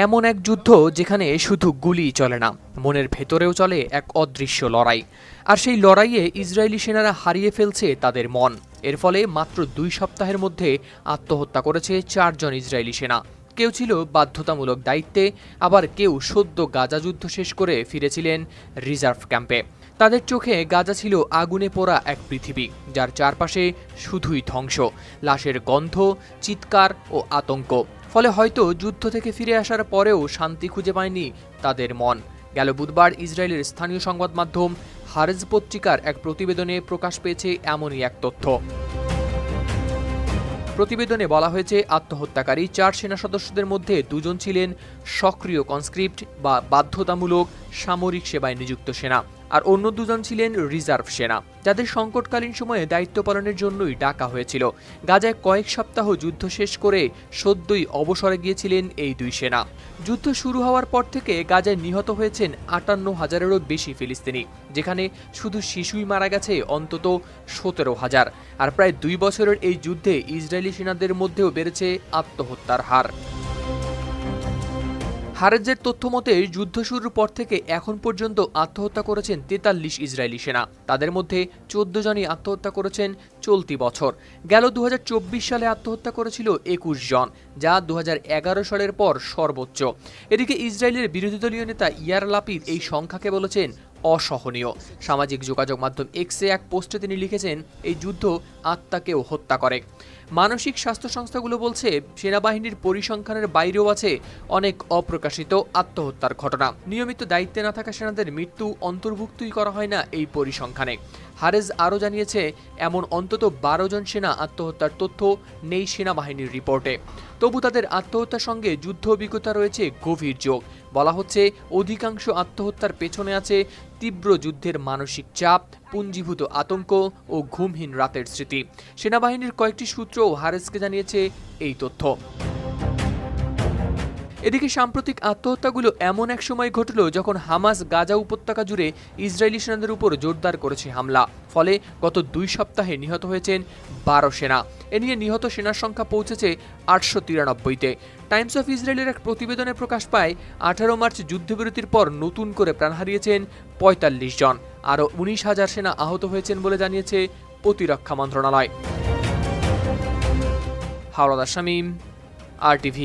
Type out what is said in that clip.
এমন এক যুদ্ধ যেখানে শুধু গুলি চলে না, মনের ভেতরেও চলে এক অদৃশ্য লড়াই। আর সেই লড়াইয়ে ইসরায়েলি সেনারা হারিয়ে ফেলছে তাদের মন। এর ফলে মাত্র 2 সপ্তাহের মধ্যে আত্মহত্যা করেছে 4 জন ইসরায়েলি সেনা। কেউ ছিল বাধ্যতামূলক দায়িত্বে, আবার কেউ সদ্য গাজা যুদ্ধ শেষ করে ফিরেছিলেন রিজার্ভ ক্যাম্পে। তাদের চোখে গাজা ছিল আগুনে পোড়া এক পৃথিবী, যার চারপাশে শুধুই ধ্বংস, লাশের গন্ধ, চিৎকার ও আতঙ্ক। ফলে হয়তো যুদ্ধ থেকে ফিরে আসার পরেও শান্তি খুঁজে পায়নি তাদের মন। গেল বুধবার ইসরায়েলের স্থানীয় সংবাদ মাধ্যম হারেজ পত্রিকার এক প্রতিবেদনে প্রকাশ পেয়েছে এমনই এক তথ্য। প্রতিবেদনে বলা হয়েছে, আত্মহত্যাকারী 4 সেনা সদস্যদের মধ্যে 2 জন ছিলেন সক্রিয় কনস্ক্রিপ্ট বা বাধ্যতামূলক সামরিক সেবায় নিযুক্ত সেনা, আর অন্য 2 জন ছিলেন রিজার্ভ সেনা, যাদের সংকটকালীন সময়ে দায়িত্ব পালনের জন্যই ডাকা হয়েছিল। গাজায় কয়েক সপ্তাহ যুদ্ধ শেষ করে সদ্যই অবসরে গিয়েছিলেন এই 2 সেনা। যুদ্ধ শুরু হওয়ার পর থেকে গাজায় নিহত হয়েছেন 58,000-এরও বেশি ফিলিস্তিনি, যেখানে শুধু শিশুই মারা গেছে অন্তত 17,000। আর প্রায় 2 বছরের এই যুদ্ধে ইসরায়েলি সেনাদের মধ্যেও বেড়েছে আত্মহত্যার হার। হারেজের তথ্য মতে, যুদ্ধ শুরুর পর থেকে এখন পর্যন্ত আত্মহত্যা করেছেন 43 ইসরায়েলি সেনা। তাদের মধ্যে 14 জনই আত্মহত্যা করেছেন চলতি বছর। গেল 2024 সালে আত্মহত্যা করেছিল 21 জন, যা 2011 সালের পর সর্বোচ্চ। এদিকে ইসরায়েলের বিরোধী দলীয় নেতা ইয়ার লাপিদ এই সংখ্যাকে বলেছেন অসহনীয়। সামাজিক যোগাযোগ মাধ্যম এক্সে এক পোস্টে তিনি লিখেছেন, এই যুদ্ধ আত্মাকেও হত্যা করে। মানসিক স্বাস্থ্য সংস্থাগুলো বলছে, সেনাবাহিনীর পরিসংখ্যানের বাইরেও আছে অনেক অপ্রকাশিত আত্মহত্যার ঘটনা। নিয়মিত দায়িত্বে না থাকা সেনাদের মৃত্যু অন্তর্ভুক্তই করা হয় না এই পরিসংখ্যানে। হারেজ আরও জানিয়েছে, এমন অন্তত 12 জন সেনা আত্মহত্যার তথ্য নেই সেনাবাহিনীর রিপোর্টে। তবু তাদের আত্মহত্যার সঙ্গে যুদ্ধ অভিজ্ঞতা রয়েছে গভীর যোগ। বলা হচ্ছে, অধিকাংশ আত্মহত্যার পেছনে আছে তীব্র যুদ্ধের মানসিক চাপ, পুঞ্জীভূত আতঙ্ক ও ঘুমহীন রাতের স্মৃতি। সেনাবাহিনীর কয়েকটি সূত্রও হারেজকে জানিয়েছে এই তথ্য। এদিকে সাম্প্রতিক আত্মহত্যাগুলো এমন এক সময় ঘটল যখন হামাস গাজা উপত্যকা জুড়ে ইসরায়েলি সেনাদের উপর জোরদার করেছে হামলা। ফলে গত 2 সপ্তাহে নিহত হয়েছেন 12 সেনা। এ নিয়ে নিহত সেনার সংখ্যা পৌঁছেছে 893-তে। টাইমস অফ ইসরায়েলের এক প্রতিবেদনে প্রকাশ পায়, 18 মার্চ যুদ্ধবিরতির পর নতুন করে প্রাণ হারিয়েছেন 45 জন। আরও 19,000 সেনা আহত হয়েছেন বলে জানিয়েছে প্রতিরক্ষা মন্ত্রণালয়। হাওলাদার শামীম, RTV।